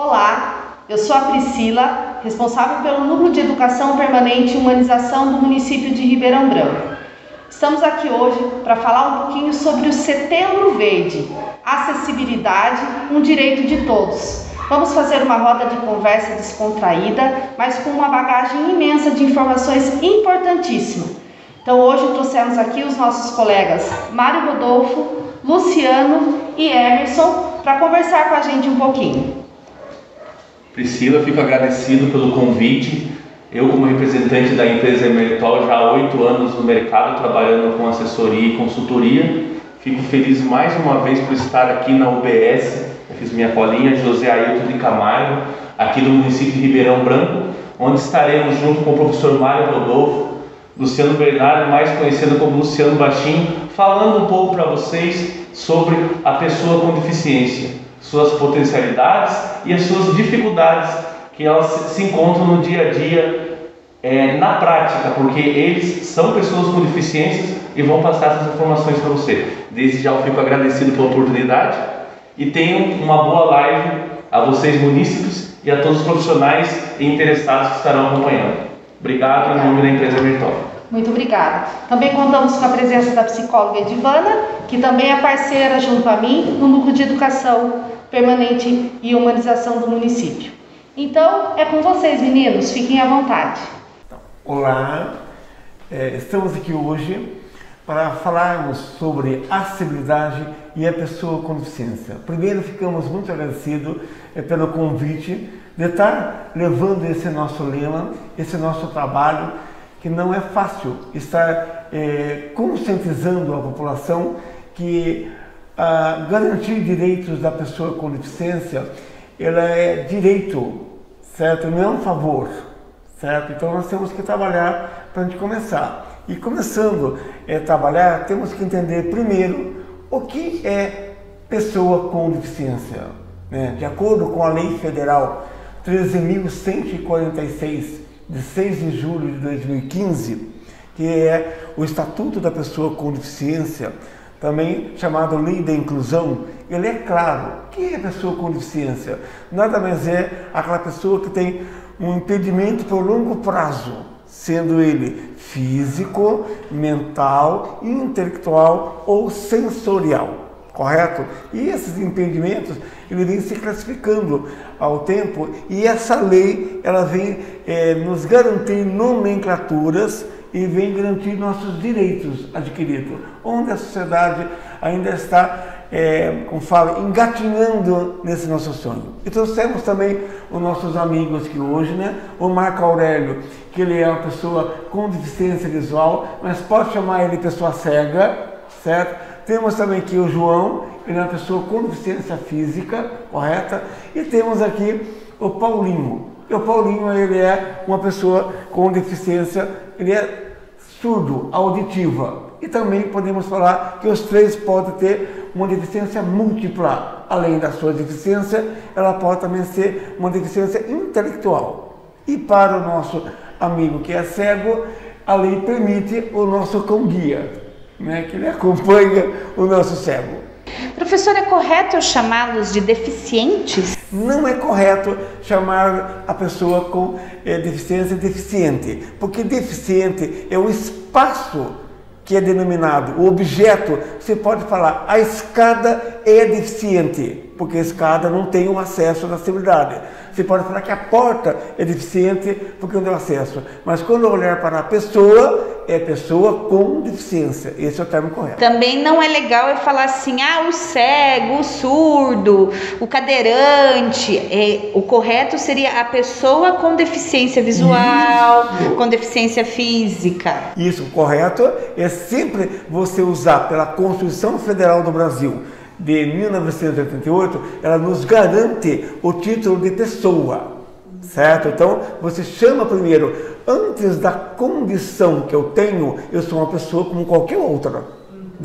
Olá, eu sou a Priscila, responsável pelo Núcleo de Educação Permanente e Humanização do município de Ribeirão Branco. Estamos aqui hoje para falar um pouquinho sobre o Setembro Verde, acessibilidade, um direito de todos. Vamos fazer uma roda de conversa descontraída, mas com uma bagagem imensa de informações importantíssimas. Então hoje trouxemos aqui os nossos colegas Mário Rodolfo, Luciano e Emerson para conversar com a gente um pouquinho. Priscila, fico agradecido pelo convite. Eu, como representante da empresa Emertol, já há 8 anos no mercado, trabalhando com assessoria e consultoria. Fico feliz mais uma vez por estar aqui na UBS. Eu fiz minha colinha, José Ailton de Camargo, aqui do município de Ribeirão Branco, onde estaremos junto com o professor Mário Rodolfo, Luciano Bernardo, mais conhecido como Luciano Baixinho, falando um pouco para vocês sobre a pessoa com deficiência, suas potencialidades e as suas dificuldades que elas se encontram no dia a dia, na prática, porque eles são pessoas com deficiências e vão passar essas informações para você. Desde já eu fico agradecido pela oportunidade e tenho uma boa live a vocês munícipes e a todos os profissionais e interessados que estarão acompanhando. Obrigado em nome da empresa Emertol. Muito obrigada. Também contamos com a presença da psicóloga Edivana, que também é parceira junto a mim no Núcleo de Educação Permanente e Humanização do município. Então, é com vocês, meninos. Fiquem à vontade. Olá, estamos aqui hoje para falarmos sobre acessibilidade e a pessoa com deficiência. Primeiro, ficamos muito agradecidos pelo convite de estar levando esse nosso lema, esse nosso trabalho, que não é fácil estar conscientizando a população que garantir direitos da pessoa com deficiência, ela é direito, certo? Não é um favor, certo? Então nós temos que trabalhar para a gente começar. E começando a trabalhar, temos que entender primeiro o que é pessoa com deficiência, né? De acordo com a Lei Federal 13.146, de 6 de julho de 2015, que é o Estatuto da Pessoa com Deficiência, também chamado Lei da Inclusão. Ele é claro. O que é pessoa com deficiência? Nada mais é aquela pessoa que tem um impedimento por longo prazo, sendo ele físico, mental, intelectual ou sensorial, correto? E esses impedimentos, ele vem se classificando ao tempo, e essa lei, ela vem nos garantir nomenclaturas e vem garantir nossos direitos adquiridos, onde a sociedade ainda está, como fala, engatinhando nesse nosso sonho. E trouxemos também os nossos amigos que hoje, né? O Marco Aurélio, que ele é uma pessoa com deficiência visual, mas pode chamar ele pessoa cega, certo? Temos também aqui o João, ele é uma pessoa com deficiência física, correta? E temos aqui o Paulinho. E o Paulinho, ele é uma pessoa com deficiência, ele é surdo, auditiva. E também podemos falar que os três podem ter uma deficiência múltipla. Além da sua deficiência, ela pode também ser uma deficiência intelectual. E para o nosso amigo que é cego, a lei permite o nosso cão-guia, né, que ele acompanha o nosso cego. Professor, é correto eu chamá-los de deficientes? Não é correto chamar a pessoa com deficiência deficiente, porque deficiente é o espaço que é denominado, o objeto. Você pode falar, a escada é deficiente, porque a escada não tem o acesso à acessibilidade. Você pode falar que a porta é deficiente porque não tem acesso. Mas quando olhar para a pessoa, é pessoa com deficiência. Esse é o termo correto. Também não é legal eu falar assim, o cego, o surdo, o cadeirante. O correto seria a pessoa com deficiência visual, isso, com deficiência física. Isso, o correto é sempre você usar pela Constituição Federal do Brasil, de 1988, ela nos garante o título de pessoa, certo? Então, você chama primeiro, antes da condição que eu tenho, eu sou uma pessoa como qualquer outra.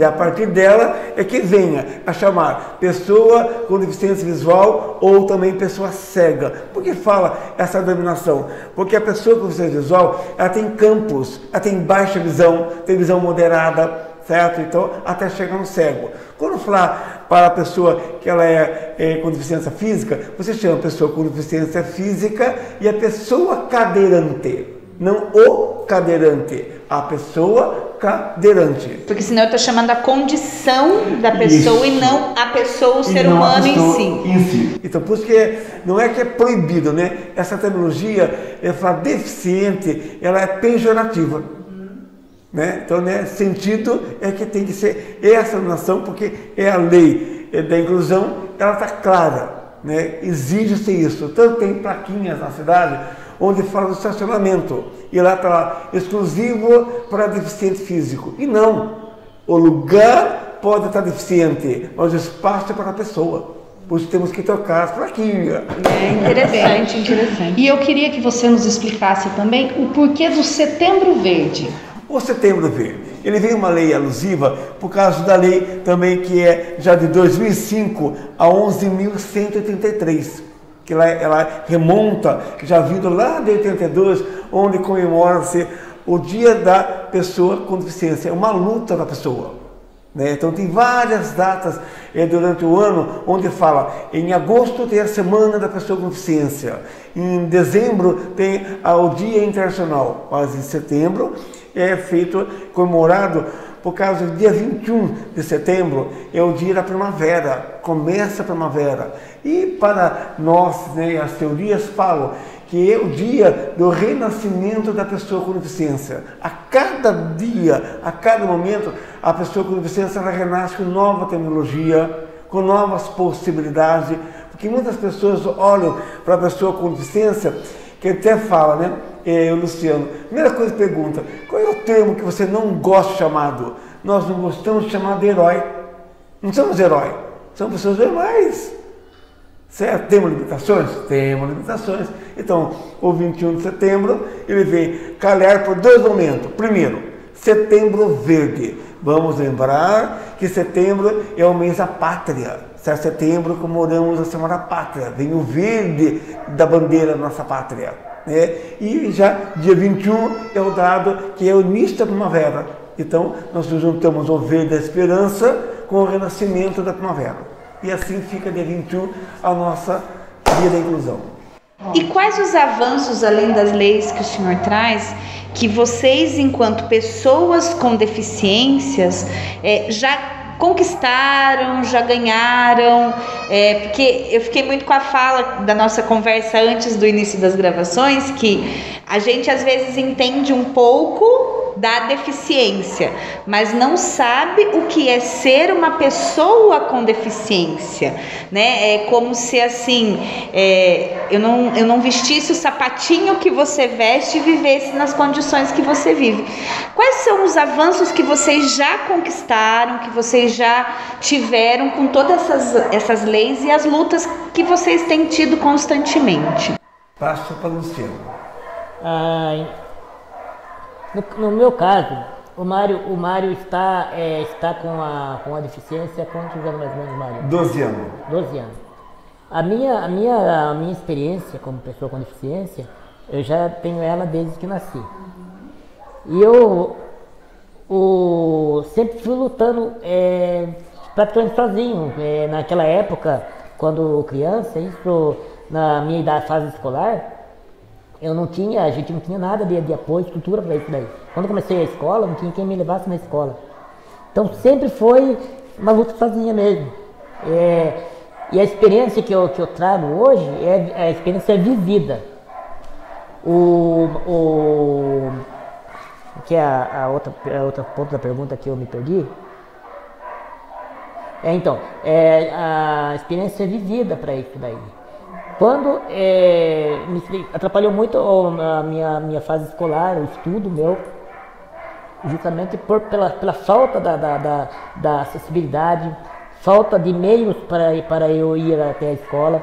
A partir dela é que venha a chamar pessoa com deficiência visual ou também pessoa cega. Por que fala essa denominação? Porque a pessoa com deficiência visual, ela tem campos, ela tem baixa visão, tem visão moderada, certo? Então, até chegar no cego. Quando falar para a pessoa que ela é com deficiência física, você chama a pessoa com deficiência física e a pessoa cadeirante, não o cadeirante, a pessoa cadeirante. Porque senão eu estou chamando a condição da pessoa. Isso. E não a pessoa, o ser humano em si. Então, por isso que não é que é proibido, né? Essa terminologia, falar deficiente, ela é pejorativa. Né? Então, né, sentido é que tem que ser essa noção, porque é a lei da inclusão, ela está clara, né? Exige-se isso. Tanto tem plaquinhas na cidade onde fala do estacionamento, e lá está exclusivo para deficiente físico. E não, o lugar pode estar deficiente, mas o espaço é para a pessoa. Por isso temos que trocar as plaquinhas. Interessante, interessante. E eu queria que você nos explicasse também o porquê do Setembro Verde. O Setembro Verde, ele veio uma lei alusiva por causa da lei também que é já de 2005 a 11.183, que ela remonta, já vindo lá de 82, onde comemora-se o Dia da Pessoa com Deficiência. É uma luta da pessoa, né? Então tem várias datas durante o ano onde fala, em agosto tem a Semana da Pessoa com Deficiência, em dezembro tem o Dia Internacional, mas em setembro é feito, comemorado, por causa do dia 21 de setembro, é o dia da primavera, começa a primavera. E para nós, né, as teorias falam que é o dia do renascimento da pessoa com deficiência. A cada dia, a cada momento, a pessoa com deficiência ela renasce com nova tecnologia, com novas possibilidades, porque muitas pessoas olham para a pessoa com deficiência, que até fala, né? Luciano, primeira coisa que pergunta, qual é o termo que você não gosta de chamado? Nós não gostamos de chamar de herói. Não somos herói, somos pessoas normais. Certo? Temos limitações? Temos limitações. Então, o 21 de setembro, ele vem calhar por dois momentos. Primeiro, Setembro Verde. Vamos lembrar que setembro é o mês da pátria. Certo? Setembro comemoramos a Semana da Pátria. Vem o verde da bandeira da nossa pátria. Né? E já dia 21 é o dado que é o início da primavera. Então, nós juntamos o verde da esperança com o renascimento da primavera. E assim fica dia 21 a nossa Dia da Inclusão. E quais os avanços, além das leis que o senhor traz, que vocês, enquanto pessoas com deficiências, já conquistaram, já ganharam? Porque eu fiquei muito com a fala da nossa conversa antes do início das gravações, que a gente às vezes entende um pouco da deficiência, mas não sabe o que é ser uma pessoa com deficiência, né? É como se assim, eu não vestisse o sapatinho que você veste e vivesse nas condições que você vive. Quais são os avanços que vocês já conquistaram, que vocês já tiveram com todas essas leis e as lutas que vocês têm tido constantemente? Passo para o Luciano. No meu caso, o Mário está com a deficiência há quantos anos mais ou menos, Mário? 12 anos. 12 anos. A minha experiência como pessoa com deficiência, eu já tenho ela desde que nasci. E eu sempre fui lutando praticamente sozinho. Naquela época, quando criança, isso na minha fase escolar, a gente não tinha nada de apoio, estrutura para isso daí. Quando eu comecei a escola, não tinha quem me levasse na escola. Então sempre foi uma luta sozinha mesmo. E a experiência que eu trago hoje é a experiência vivida. Que é a outra ponto da pergunta que eu me perdi. Então, a experiência vivida para isso daí. Quando me atrapalhou muito a minha fase escolar, o estudo meu, justamente pela falta da acessibilidade, falta de meios para eu ir até a escola.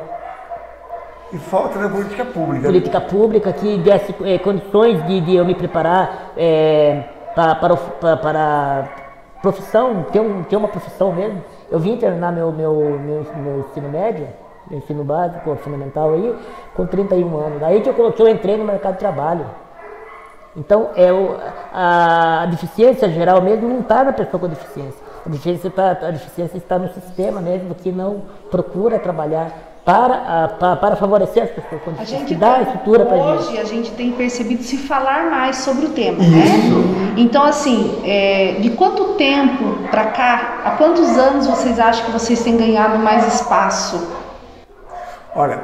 E falta da política pública. Política pública que desse condições de eu me preparar para a profissão, ter uma profissão mesmo. Eu vim terminar meu ensino médio, ensino básico, fundamental aí, com 31 anos. Daí que eu entrei no mercado de trabalho. Então, a deficiência geral mesmo não está na pessoa com deficiência. A deficiência está no sistema mesmo, que não procura trabalhar para favorecer as pessoas com deficiência, dar a estrutura para a gente. Hoje a gente tem percebido se falar mais sobre o tema, né? Então, assim, de quanto tempo para cá, há quantos anos vocês acham que vocês têm ganhado mais espaço? Olha,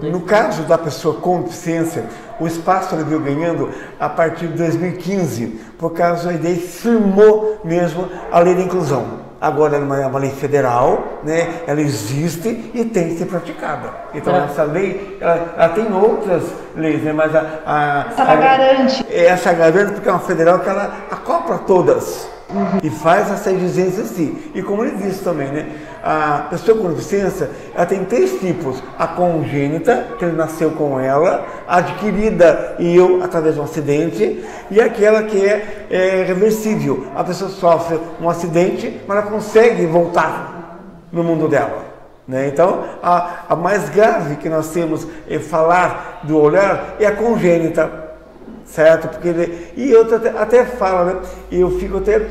no caso da pessoa com deficiência, o espaço ele veio ganhando a partir de 2015, por causa da ideia firmou mesmo a lei da inclusão. Agora ela é uma lei federal, né? Ela existe e tem que ser praticada. Então essa lei, ela tem outras leis, né? Mas ela garante. Essa garante porque é uma federal que ela acopla todas. E faz essa exigência sim. E como ele disse também, né? A pessoa com deficiência, ela tem 3 tipos: a congênita, que ele nasceu com ela, a adquirida através de um acidente, e aquela que é reversível. A pessoa sofre um acidente, mas ela consegue voltar no mundo dela, né? Então, a mais grave que nós temos falar do olhar é a congênita. Certo? Porque e eu até falo, né? Eu fico até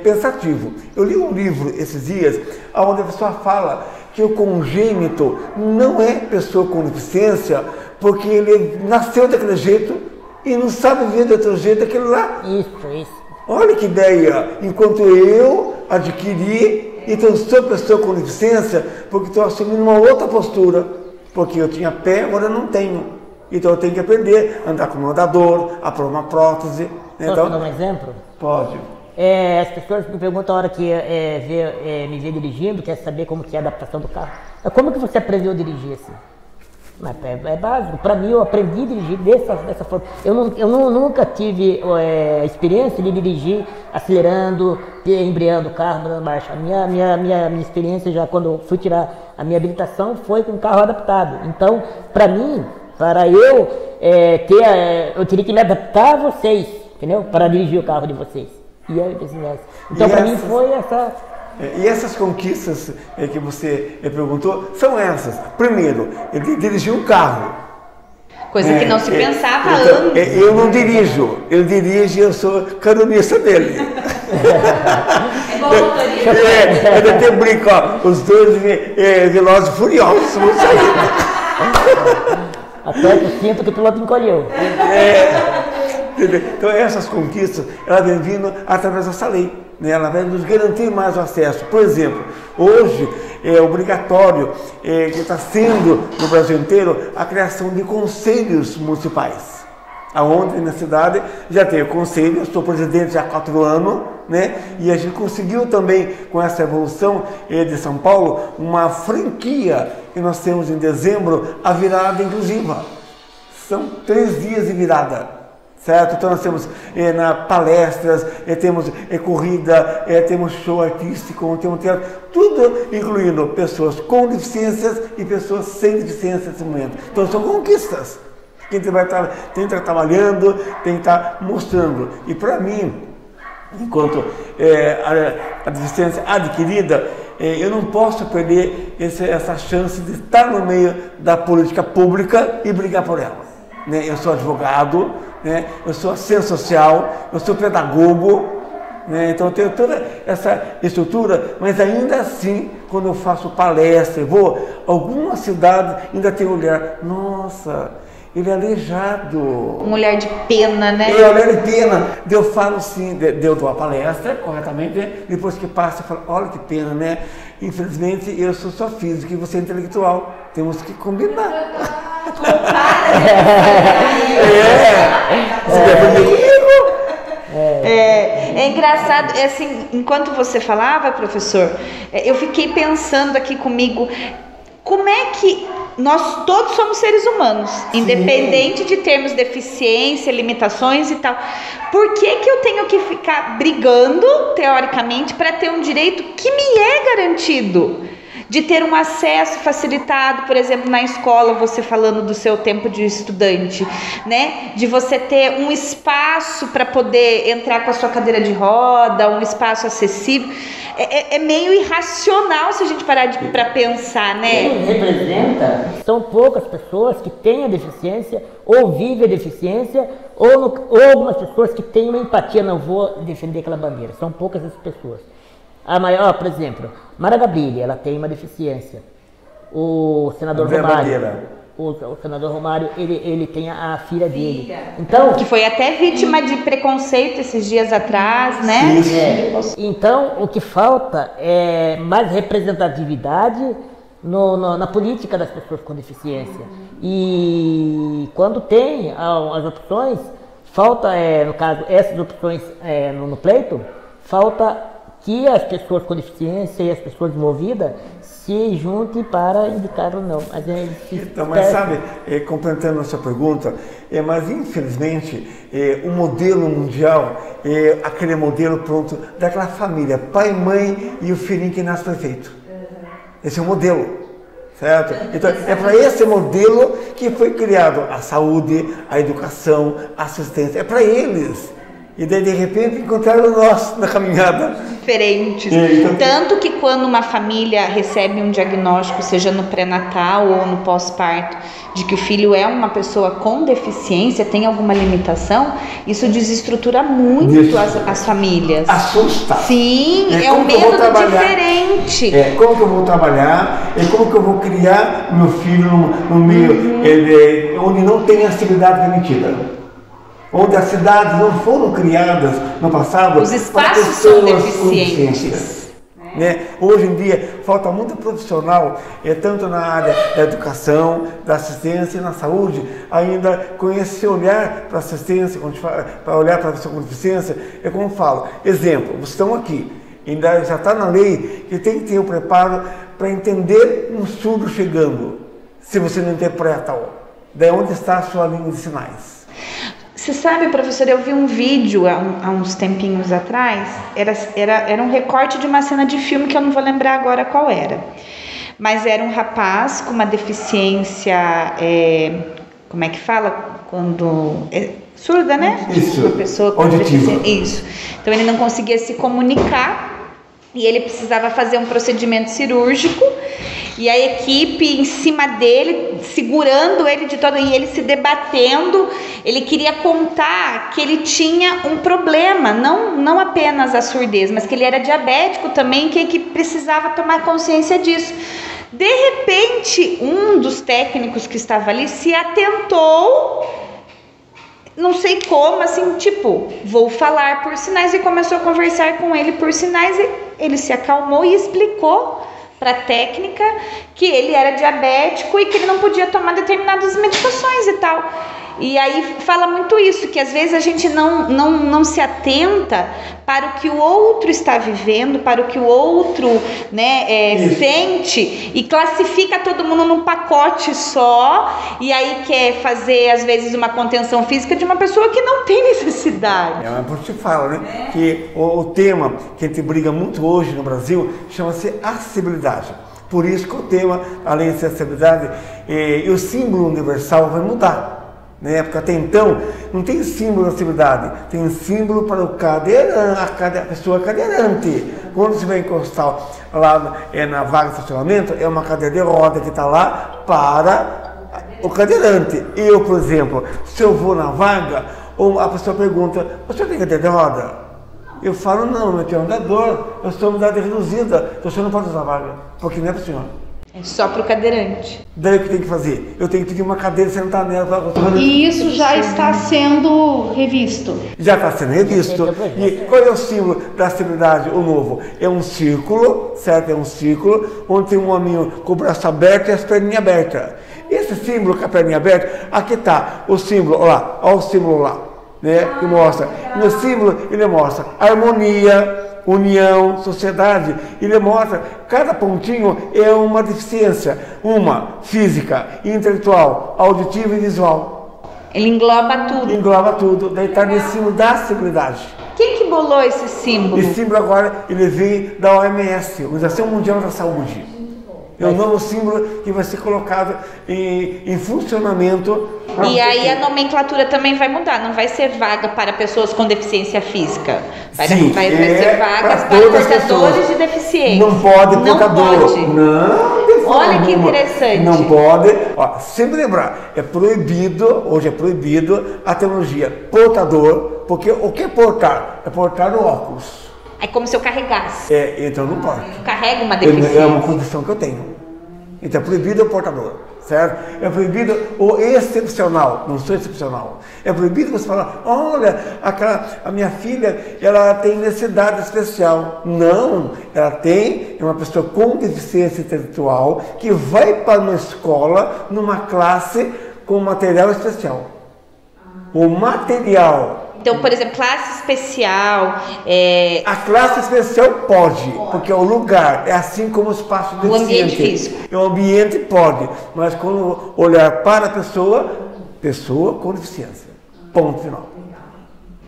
pensativo. Eu li um livro esses dias, onde a pessoa fala que o congênito não é pessoa com deficiência, porque ele nasceu daquele jeito e não sabe viver de outro jeito daquele lá. Isso. Olha que ideia! Enquanto eu adquiri, então sou pessoa com deficiência, porque estou assumindo uma outra postura, porque eu tinha pé, agora eu não tenho. Então eu tenho que aprender a andar com um andador, a pôr uma prótese. Posso dar um exemplo? Pode. As pessoas me perguntam a hora que me vê dirigindo, quer saber como que é a adaptação do carro. Como que você aprendeu a dirigir assim? É básico. Para mim, eu aprendi a dirigir dessa forma. Eu nunca tive experiência de dirigir acelerando, embreando o carro, dando marcha. A minha experiência já quando eu fui tirar a minha habilitação foi com um carro adaptado. Então, para mim, eu teria que me adaptar a vocês, entendeu? Para dirigir o carro de vocês. E aí, então, para mim foi essa... E essas conquistas que você perguntou são essas. Primeiro, ele dirigiu um carro. Coisa que não se pensava então, antes. Eu não dirijo, ele dirige, eu sou caronista dele. É bom motorista. Eu até brinco, ó, os dois velozes e furiosos vão sair. Até que eu sinto que o piloto encolheu. Então essas conquistas, elas vêm vindo através dessa lei, né? Ela vai nos garantir mais o acesso. Por exemplo, hoje é obrigatório, que está sendo no Brasil inteiro, a criação de conselhos municipais. Aonde na cidade já tem o conselho, eu sou presidente já há 4 anos, né? E a gente conseguiu também, com essa evolução de São Paulo, uma franquia que nós temos em dezembro, a virada inclusiva. São 3 dias de virada, certo? Então nós temos palestras, temos corrida, temos show artístico, temos teatro, tudo incluindo pessoas com deficiências e pessoas sem deficiência nesse momento. Então são conquistas. Quem vai tem que estar trabalhando, tem que estar mostrando. E para mim, enquanto a deficiência adquirida, eu não posso perder essa chance de estar no meio da política pública e brigar por ela. Né? Eu sou advogado, né? Eu sou assistente social, eu sou pedagogo, né? Então eu tenho toda essa estrutura, mas ainda assim, quando eu faço palestra, alguma cidade ainda tem olhar, nossa, ele é aleijado. Um olhar de pena, né? É, olhar de pena. Eu falo assim, eu dou a palestra corretamente, né? Depois que passa, eu falo, olha que pena, né? Infelizmente, eu sou só físico e você é intelectual. Temos que combinar. Você quer aprender comigo? É engraçado, assim, enquanto você falava, professor, eu fiquei pensando aqui comigo, como é que nós todos somos seres humanos, independente de termos deficiência, limitações e tal. Por que eu tenho que ficar brigando, teoricamente, para ter um direito que me é garantido? De ter um acesso facilitado, por exemplo, na escola, você falando do seu tempo de estudante, né? De você ter um espaço para poder entrar com a sua cadeira de roda, um espaço acessível. É meio irracional se a gente parar para pensar, né? Quem representa são poucas pessoas que têm a deficiência, ou vivem a deficiência, ou algumas pessoas que têm uma empatia, não vou defender aquela bandeira, são poucas as pessoas. A maior, por exemplo, Mara Gabrilli, ela tem uma deficiência. O senador Romário, o senador Romário, ele tem a filha dele. Então, que foi até vítima de preconceito esses dias atrás, né? Então, o que falta é mais representatividade na política das pessoas com deficiência. E quando tem as opções, falta, no caso, essas opções no pleito, falta que as pessoas com deficiência e as pessoas movidas se juntem para indicar ou não. Mas sabe, complementando a sua pergunta, mas infelizmente o modelo mundial é aquele modelo pronto daquela família, pai, mãe e o filhinho que nasce perfeito. Esse é o modelo, certo? Então é para esse modelo que foi criado a saúde, a educação, a assistência, é para eles. E daí, de repente, encontraram nós na caminhada. Diferentes. Tanto que quando uma família recebe um diagnóstico, seja no pré-natal ou no pós-parto, de que o filho é uma pessoa com deficiência, tem alguma limitação, isso desestrutura muito as famílias. Assusta. Sim, é um método diferente. Como que eu vou trabalhar, como que eu vou criar meu filho no meio onde não tem acessibilidade permitida. Onde as cidades não foram criadas no passado. Os espaços são deficientes. Né? Hoje em dia falta muito profissional, tanto na área da educação, da assistência e na saúde, ainda conhecer, olhar para a assistência, para olhar para a pessoa com deficiência. É como eu falo, exemplo, vocês estão aqui, ainda já está na lei que tem que ter o preparo para entender um surdo chegando, se você não interpreta, daí onde está a sua língua de sinais. Você sabe, professor, eu vi um vídeo há uns tempinhos atrás, era um recorte de uma cena de filme que eu não vou lembrar agora qual era. Mas era um rapaz com uma deficiência, como é que fala? Surda, né? Isso, uma pessoa com deficiência. Isso. Então ele não conseguia se comunicar e ele precisava fazer um procedimento cirúrgico. E a equipe em cima dele, segurando ele de todo, e ele se debatendo, ele queria contar que ele tinha um problema, não apenas a surdez, mas que ele era diabético também, que a equipe precisava tomar consciência disso. De repente, um dos técnicos que estava ali se atentou, não sei como, assim, tipo, vou falar por sinais, e começou a conversar com ele por sinais, e ele se acalmou e explicou para a técnica que ele era diabético e que ele não podia tomar determinadas medicações e tal. E aí fala muito isso, que às vezes a gente não se atenta para o que o outro está vivendo, para o que o outro, né, sente, e classifica todo mundo num pacote só, e aí quer fazer às vezes uma contenção física de uma pessoa que não tem necessidade. Mas por isso fala, né, que o tema que a gente briga muito hoje no Brasil chama-se acessibilidade. Por isso que o tema, além de ser acessibilidade, o símbolo universal vai mudar. Né? Porque até então não tem símbolo de acessibilidade, tem símbolo para o cadeirante, a pessoa cadeirante. Quando você vai encostar lá na vaga de estacionamento, é uma cadeira de roda que está lá para o cadeirante. Eu, por exemplo, se eu vou na vaga, ou a pessoa pergunta, você tem cadeira de roda? Eu falo, não, eu tenho andador, eu sou unidade reduzida, então você não pode usar a vaga, porque não é para o senhor. É só para o cadeirante. Daí o que tem que fazer? Eu tenho que pedir uma cadeira e sentar nela. E isso já está sendo revisto? Já está sendo revisto. E qual é o símbolo da acessibilidade, o novo? É um círculo, certo? É um círculo, onde tem um hominho com o braço aberto e as perninhas abertas. Esse símbolo com a perninha aberta, aqui está o símbolo, olha o símbolo lá, né? Que mostra. No símbolo ele mostra harmonia, união, sociedade, ele mostra, cada pontinho é uma deficiência, uma física, intelectual, auditiva e visual. Ele engloba tudo. Engloba tudo, daí está nesse símbolo da acessibilidade. Quem que bolou esse símbolo? Esse símbolo agora, ele vem da OMS, Organização Mundial da Saúde. É um novo símbolo que vai ser colocado em funcionamento. E aí a nomenclatura também vai mudar, não vai ser vaga para pessoas com deficiência física. Vai ser vagas para portadores de deficiência. Não pode portador. Não, Olha que interessante. Não pode, ó, sempre lembrar, é proibido, hoje é proibido a tecnologia portador, porque o que é portar? É portar no óculos. É como se eu carregasse. Então não pode. Eu carrego uma deficiência. É uma condição que eu tenho. Então é proibido o portador, certo? É proibido o excepcional, não sou excepcional. É proibido você falar, olha, a minha filha, ela tem necessidade especial. Não, ela é uma pessoa com deficiência intelectual que vai para uma escola, numa classe com material especial. O material. Então, por exemplo, classe especial. A classe especial pode, porque é o lugar, é assim como o espaço deficiente. O ambiente físico. O ambiente pode, mas quando olhar para a pessoa com deficiência. Ponto final.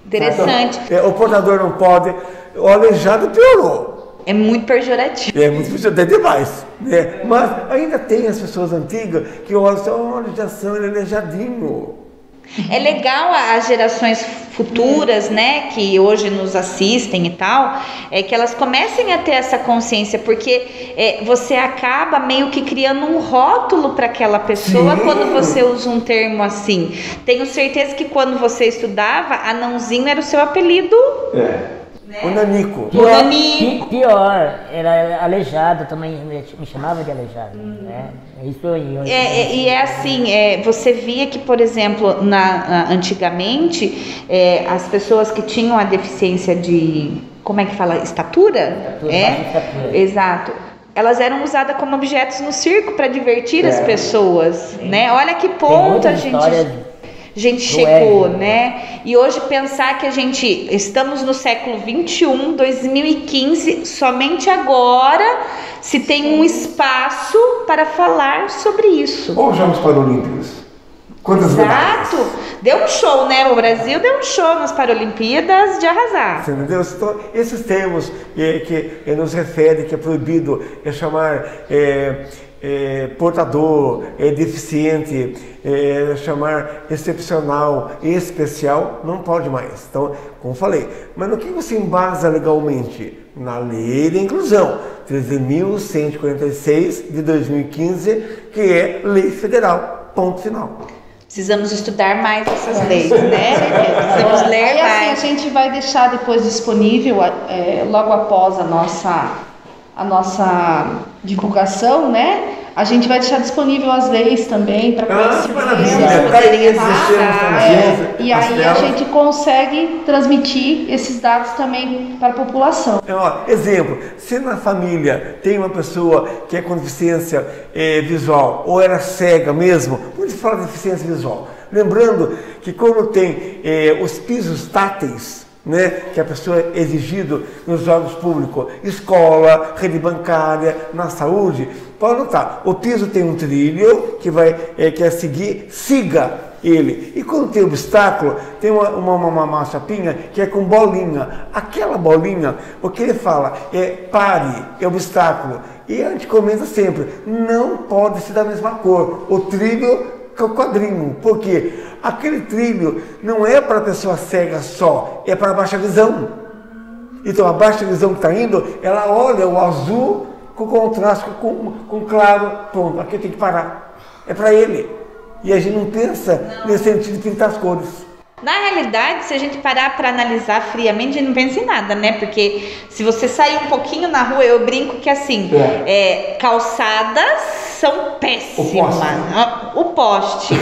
Interessante. Então, o portador não pode, o aleijado piorou. É muito pejorativo. É muito pejorativo, até demais. Né? Mas ainda tem as pessoas antigas que olham assim, olha, já são, ele é aleijadinho. É legal as gerações futuras, né, que hoje nos assistem e tal, que elas comecem a ter essa consciência, porque você acaba meio que criando um rótulo para aquela pessoa. Sim. Quando você usa um termo assim. Tenho certeza que quando você estudava, Anãozinho era o seu apelido. O Nanico. Pior, era aleijado também, me chamava de aleijado. Né? Isso e é assim, você via que, por exemplo, antigamente, as pessoas que tinham a deficiência de, como é que fala, estatura? Estatura. Exato. Elas eram usadas como objetos no circo para divertir as pessoas, né? Olha que ponto a gente chegou, né? E hoje pensar que estamos no século 21, 2015, somente agora se tem um espaço para falar sobre isso. Ou os Jogos Paralímpicos. Quantas Exato. Medalhas? Deu um show, né? O Brasil deu um show nas Paralimpíadas de arrasar. Você entendeu? Então, esses termos que nos refere, que é proibido chamar portador, deficiente, chamar excepcional e especial, não pode mais. Então, como falei, mas no que você embasa legalmente? Na Lei de Inclusão 13.146 de 2015, que é lei federal, ponto final. Precisamos estudar mais essas leis, né? Precisamos ler mais. Assim, a gente vai deixar depois disponível, logo após a nossa divulgação, né? A gente vai deixar disponível as leis também para e aí a gente consegue transmitir esses dados também para a população. Exemplo, se na família tem uma pessoa que é com deficiência visual ou era cega mesmo, vamos falar de deficiência visual, lembrando que quando tem os pisos táteis, né, que a pessoa é exigido nos órgãos públicos, escola, rede bancária, na saúde, pode notar, o piso tem um trilho que vai quer seguir, siga ele. E quando tem obstáculo, tem uma chapinha que é com bolinha. Aquela bolinha, o que ele fala pare, é obstáculo. E a gente comenta sempre, não pode ser da mesma cor. O trilho com o quadrinho, porque aquele trilho não é para a pessoa cega só, é para a baixa visão. Então a baixa visão que está indo, ela olha o azul com contraste com claro, pronto, aqui tem que parar. É para ele. E a gente não pensa nesse sentido de pintar as cores. Na realidade, se a gente parar para analisar friamente, a gente não pensa em nada, né? Porque se você sair um pouquinho na rua, eu brinco que assim, calçadas são péssimas. O poste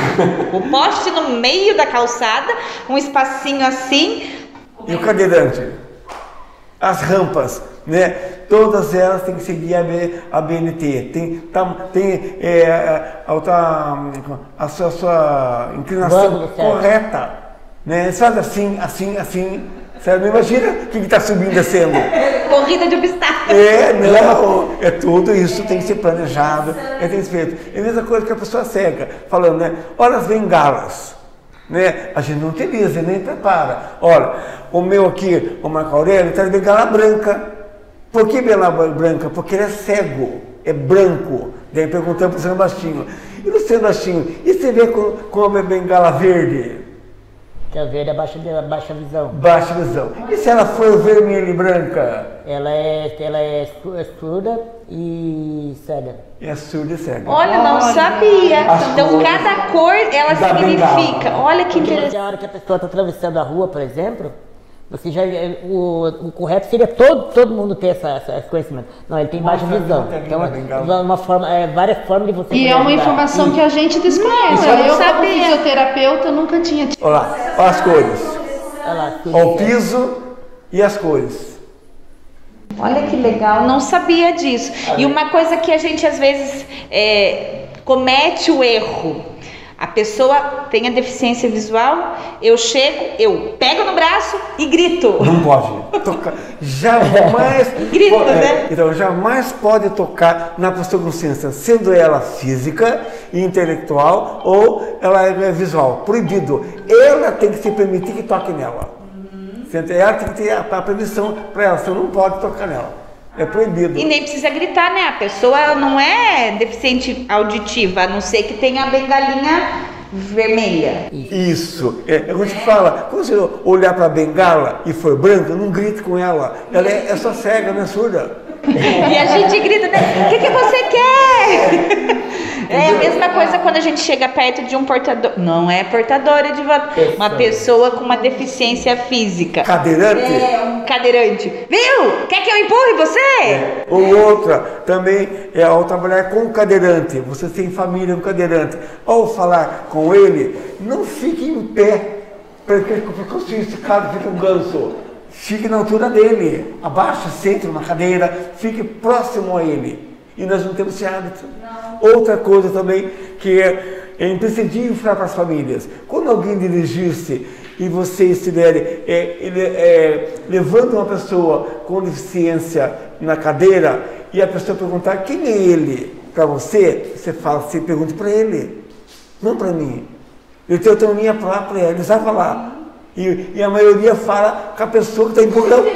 no meio da calçada, um espacinho assim. E o cadeirante? As rampas, né? Todas elas têm que seguir a BNT. Tem a sua inclinação correta. Né? Você faz assim, Você não imagina o que está subindo e descendo. Corrida de obstáculos. Não, tudo isso tem que ser planejado, tem que ser feito. É a mesma coisa que a pessoa cega, falando, né? Olha as bengalas. Né? A gente não utiliza, nem prepara. Olha, o meu aqui, o Marco Aurélio, está de bengala branca. Por que bengala branca? Porque ele é cego, é branco. Daí perguntando para o Sebastião. E o Sebastião, e você vê com a bengala verde? Que a verde é baixa visão. Baixa visão. E se ela for vermelha e branca? Ela é surda e cega. É surda e cega. Olha, não sabia. Então cada cor ela significa. Olha que interessante. Na hora que a pessoa está atravessando a rua, por exemplo, você já, o correto seria todo mundo ter esse conhecimento. Não, ele tem baixa visão. Então, várias formas de você. E é uma informação que a gente desconhece. Eu, como fisioterapeuta, nunca tinha tido. Olha lá, olha as cores. Olha o piso e as cores. Olha que legal, não sabia disso. E uma coisa que a gente às vezes comete o erro. A pessoa tem a deficiência visual, eu chego, eu pego no braço e grito. Não pode tocar, jamais. Grito, né? Então, jamais pode tocar na pessoa com deficiência, sendo ela física, intelectual ou ela é visual. Proibido. Ela tem que se permitir que toque nela. Ela tem que ter a permissão para ela, você não pode tocar nela. É proibido. E nem precisa gritar, né? A pessoa não é deficiente auditiva, a não ser que tenha a bengalinha vermelha. Isso. Quando você fala, quando você olhar para a bengala e for branca, não grite com ela. Ela é só cega, não é surda. E a gente grita, né? O que você quer? É a mesma coisa quando a gente chega perto de um portador. Não é portador, Edivaldo. Uma pessoa com uma deficiência física. Cadeirante? Um cadeirante. Viu? Quer que eu empurre você? Ou outra, também ao trabalhar com um cadeirante. Você tem família com cadeirante. Ao falar com ele, não fique em pé. Porque ficou assim esticado, fica um ganso. Fique na altura dele. Abaixa, sente numa cadeira, fique próximo a ele. E nós não temos esse hábito. Outra coisa também que é imprescindível para as famílias. Quando alguém dirigir-se e você estiver levando uma pessoa com deficiência na cadeira e a pessoa perguntar quem é ele para você, você pergunte para ele, não para mim. Eu tenho autonomia própria, ele sabe falar. E a maioria fala com a pessoa que está empurrando.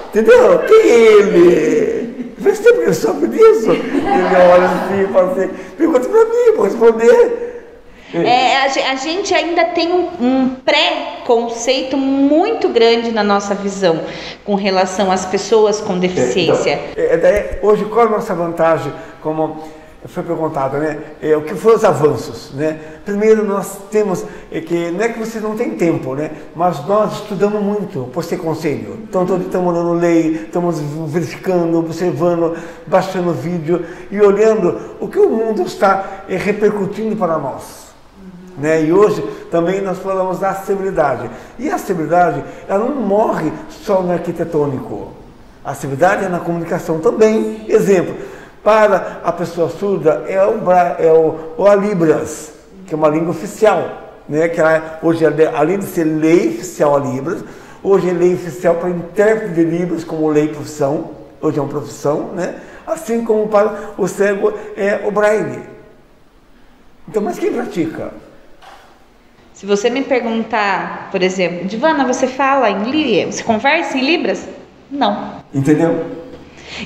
Entendeu? Quem é ele? Faz tempo que ele soube disso. Ele olha assim e fala assim, pergunta para mim, vou responder. A gente ainda tem um pré-conceito muito grande na nossa visão com relação às pessoas com deficiência. Hoje, qual é a nossa vantagem, como foi perguntado, né? O que foram os avanços, né? Primeiro, nós temos que, não é que vocês não têm tempo, né? Mas nós estudamos muito por ser conselho. Então, estamos olhando lei, estamos verificando, observando, baixando vídeo e olhando o que o mundo está repercutindo para nós. Né? E hoje também nós falamos da acessibilidade. E a acessibilidade, ela não morre só no arquitetônico. A acessibilidade é na comunicação também. Exemplo, para a pessoa surda é a Libras, que é uma língua oficial. Né? Que hoje, além de ser lei oficial a Libras, hoje é lei oficial para intérprete de Libras como lei profissão. Hoje é uma profissão, né? Assim como para o cego é o Braille. Então, mas quem pratica? Se você me perguntar, por exemplo, Divana, você fala em Libras? Você conversa em Libras? Não. Entendeu?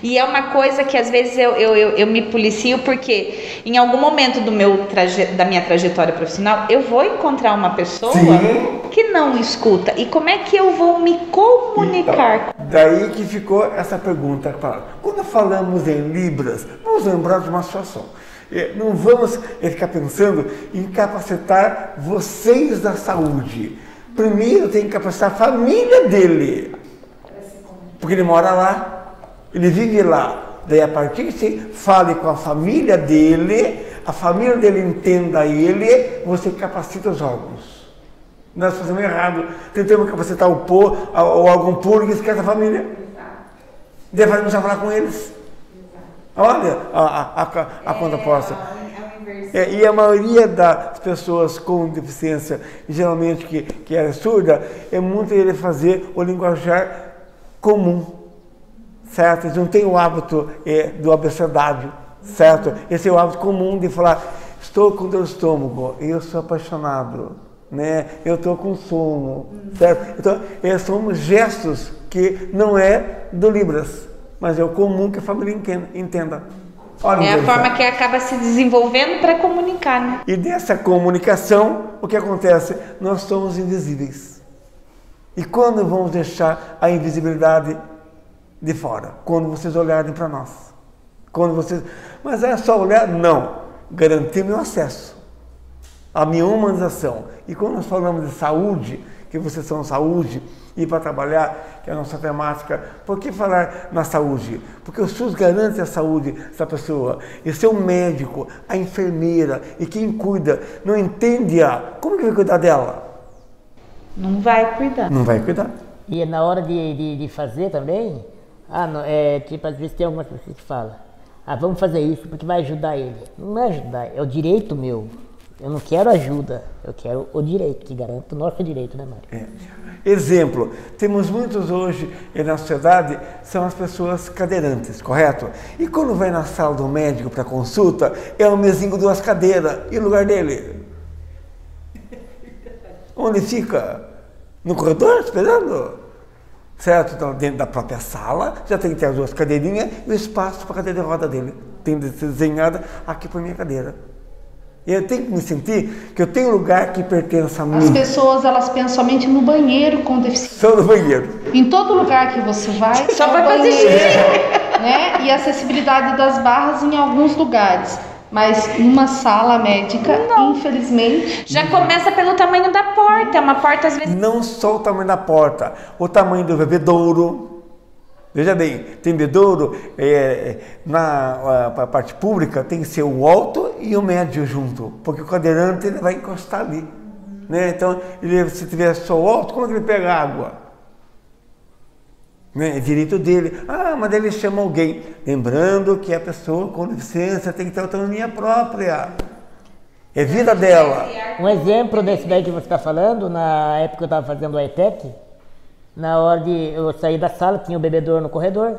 E é uma coisa que às vezes eu me policio porque em algum momento da minha trajetória profissional eu vou encontrar uma pessoa que não escuta. E como é que eu vou me comunicar? Então, daí que ficou essa pergunta. Quando falamos em Libras, vamos lembrar de uma situação. Não vamos ficar pensando em capacitar vocês da saúde. Primeiro tem que capacitar a família dele. Porque ele mora lá. Ele vive lá. Daí, a partir que você fale com a família dele entenda ele, você capacita os órgãos. Nós fazemos errado. Tentamos capacitar o órgão público e esquece a família. Devemos falar com eles. Olha a contraposta. E a maioria das pessoas com deficiência, geralmente que é surda, é muito ele fazer o linguajar comum. Certo? Eles não têm o hábito do abecedário, certo? Esse é o hábito comum de falar, estou com dor no estômago, eu sou apaixonado, né? Eu estou com sono, certo? Então, são gestos que não é do Libras, mas é o comum que a família entenda. Olha, é a forma que acaba se desenvolvendo para comunicar, né? E dessa comunicação, o que acontece? Nós somos invisíveis. E quando vamos deixar a invisibilidade de fora? Quando vocês olharem para nós. Quando vocês... Mas é só olhar? Não. Garantir meu acesso. A minha humanização. E quando nós falamos de saúde, que vocês são saúde, e para trabalhar, que é a nossa temática, por que falar na saúde? Porque o SUS garante a saúde dessa pessoa. E seu médico, a enfermeira e quem cuida não entende-a, como que vai cuidar dela? Não vai cuidar. Não vai cuidar. E na hora de fazer também, tipo, às vezes tem algumas pessoas que falam, vamos fazer isso porque vai ajudar ele. Não é ajudar, é o direito meu. Eu não quero ajuda, eu quero o direito, que garanta o nosso direito, né, Mário? Exemplo, temos muitos hoje na sociedade, são as pessoas cadeirantes, correto? E quando vai na sala do médico para consulta, é o mesinho com 2 cadeiras, e o lugar dele? Onde fica? No corredor, esperando? Certo? Então, dentro da própria sala, já tem que ter as 2 cadeirinhas e o espaço para a cadeira de roda dele. Tem de ser desenhada aqui para minha cadeira. Eu tenho que me sentir que eu tenho um lugar que pertence a mim. As pessoas, elas pensam somente no banheiro com deficiência. Só no banheiro. Em todo lugar que você vai, Só tem vai fazer banheiro, xixi. né? E a acessibilidade das barras em alguns lugares. Mas numa sala médica, infelizmente... Já começa pelo tamanho da porta, é uma porta às vezes... Não só o tamanho da porta, o tamanho do bebedouro. Veja bem, tem bebedouro, na parte pública tem que ser o alto e o médio junto, porque o cadeirante ele vai encostar ali. Né? Então, se tiver só o alto, como é que ele pega água? Né? É direito dele. Mas ele chama alguém. Lembrando que a pessoa com deficiência tem que ter autonomia própria. É vida dela. Um exemplo desse daí que você está falando, na época que eu estava fazendo o ITEC, na hora de eu sair da sala, tinha o bebedouro no corredor,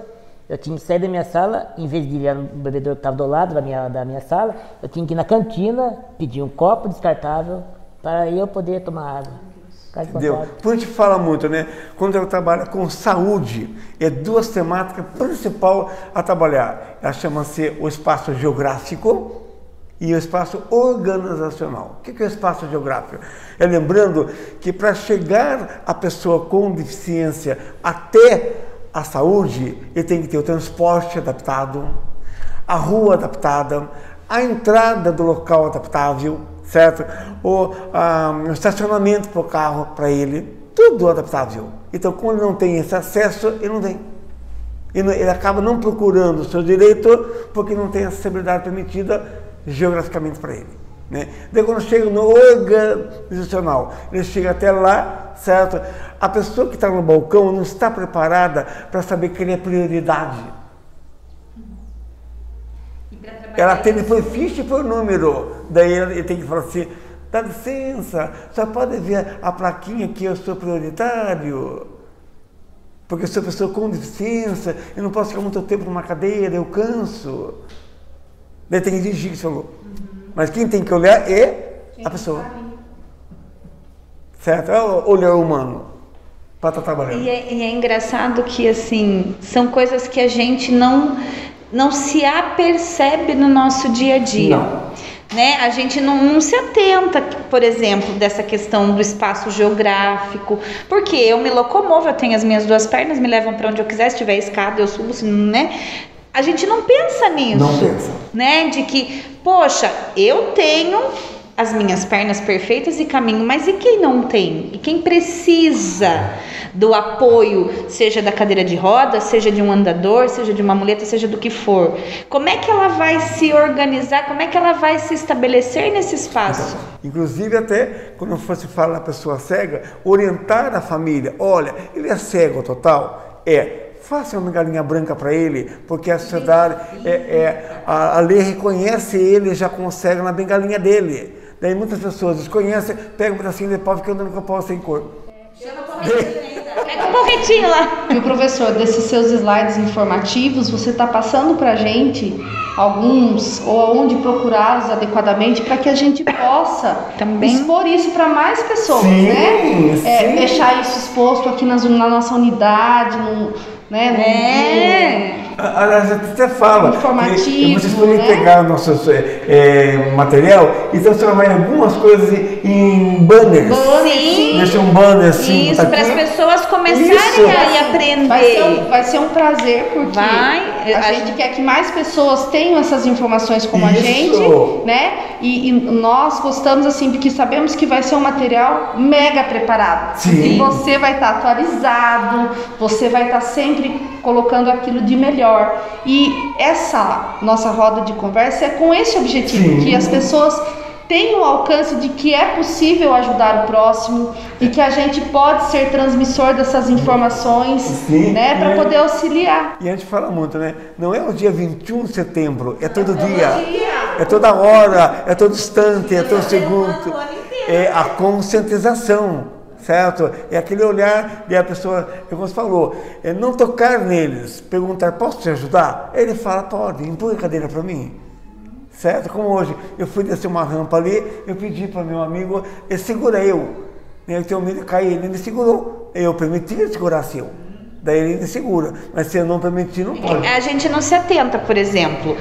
eu tinha que sair da minha sala, em vez de ir no bebedouro que estava do lado da minha sala, eu tinha que ir na cantina, pedir um copo descartável para eu poder tomar água. Entendeu? Por isso a gente fala muito, né? Quando eu trabalho com saúde, é 2 temáticas principais a trabalhar. Ela chama-se o espaço geográfico e o espaço organizacional. O que é o espaço geográfico? É lembrando que para chegar a pessoa com deficiência até a saúde, ele tem que ter o transporte adaptado, a rua adaptada, a entrada do local adaptável, certo? O estacionamento para o carro, para ele, tudo adaptável. Então, quando ele não tem esse acesso, ele não tem. Ele acaba não procurando o seu direito porque não tem acessibilidade permitida geograficamente para ele. Né? Daí quando chega no organizacional, ele chega até lá, certo? A pessoa que está no balcão não está preparada para saber que ele é prioridade. Ela tem depois ficha por número, daí ele tem que falar assim, dá licença, só pode ver a plaquinha que eu sou prioritário, porque eu sou pessoa com deficiência, eu não posso ficar muito tempo numa cadeira, eu canso. Daí tem que dirigir, que você falou. Mas quem tem que olhar é a pessoa. Certo? É o olhar humano para estar trabalhando. E é engraçado que, assim, são coisas que a gente não se apercebe no nosso dia a dia. Não. Né? A gente não se atenta, por exemplo, dessa questão do espaço geográfico, porque eu me locomovo, eu tenho as minhas 2 pernas, me levam para onde eu quiser, se tiver escada eu subo, né? A gente não pensa nisso. Não pensa. Né? De que, poxa, eu tenho as minhas pernas perfeitas e caminho, mas e quem não tem? E quem precisa do apoio, seja da cadeira de roda, seja de um andador, seja de uma muleta, seja do que for? Como é que ela vai se organizar? Como é que ela vai se estabelecer nesse espaço? Então, inclusive até quando você fala da pessoa cega, orientar a família. Olha, ele é cego total? Faça uma galinha branca para ele, porque a sociedade, a lei reconhece ele já com cego na bengalinha dele. Daí muitas pessoas desconhecem, pegam um pedacinho de pau e ficam andando com a pau sem cor. Pega um correntinho lá. E o professor, desses seus slides informativos, você está passando para a gente alguns, ou onde procurá-los adequadamente, para que a gente possa também expor isso para mais pessoas, né? Deixar isso exposto aqui na nossa unidade, Aliás, até fala. Informativo, Vocês podem né? pegar o nosso material e transformar em algumas coisas em banners. Sim. Deixa um banner assim. Isso, tá para as aqui. pessoas começarem Isso. a ir aprender. Vai ser um prazer, porque Vai. a gente quer que mais pessoas tenham essas informações como a Isso. gente, né? E nós gostamos assim, porque sabemos que vai ser um material mega preparado. Sim. E você vai estar atualizado, você vai estar sempre colocando aquilo de melhor. E essa nossa roda de conversa é com esse objetivo, Sim. que as pessoas tenham o alcance de que é possível ajudar o próximo e que a gente pode ser transmissor dessas informações, Sim, né, para poder auxiliar. E a gente fala muito, né? Não é o dia 21 de setembro, é todo dia. É toda hora, é todo instante, é todo segundo. É a conscientização, certo? É aquele olhar de a pessoa, como você falou, é não tocar neles, perguntar, posso te ajudar? Ele fala, pode, empurra a cadeira para mim. Certo? Como hoje, eu fui descer uma rampa ali, eu pedi para meu amigo, ele segura eu. Eu tenho medo de cair, ele me segurou. Eu permiti ele segurasse eu. Daí ele me segura. Mas se eu não permitir, não pode. A gente não se atenta, por exemplo.